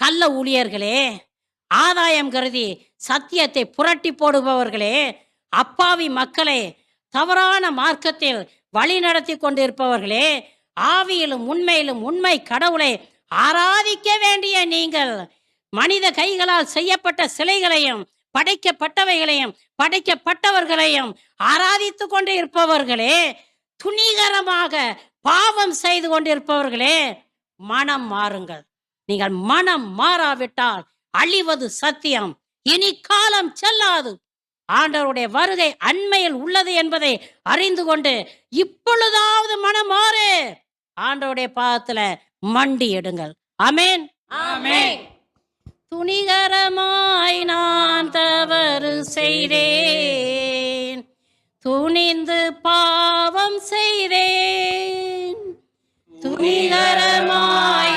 கள்ள ஊழியர்களே, ஆதாயம் கருதி சத்தியத்தை புரட்டி போடுபவர்களே, அப்பாவி மக்களே, தவறான மார்க்கத்தில் வழி நடத்தி கொண்டிருப்பவர்களே, ஆவியிலும் உண்மையிலும் உண்மை கடவுளை ஆராதிக்க வேண்டிய நீங்கள் மனித கைகளால் செய்யப்பட்ட சிலைகளையும் படைக்கப்பட்டவைகளையும் படைக்கப்பட்டவர்களையும் ஆராதித்து கொண்டு இருப்பவர்களே, துணிகரமாக பாவம் செய்து கொண்டிருப்பவர்களே, மனம் மாறுங்கள். நீங்கள் மனம் மாறாவிட்டால் அழிவது சத்தியம். இனி காலம் செல்லாது. ஆண்டவருடைய வருகை அண்மையில் உள்ளது என்பதை அறிந்து கொண்டு இப்பொழுதாவது மனம் மாறு. ஆண்டவருடைய பாதத்துல மண்டி எடுங்கள். ஆமென். ஆமென். துணிகரமாய் நான் தவறு செய்தேன், துணிந்து பாவம் செய்தேன். துணிகரமாய்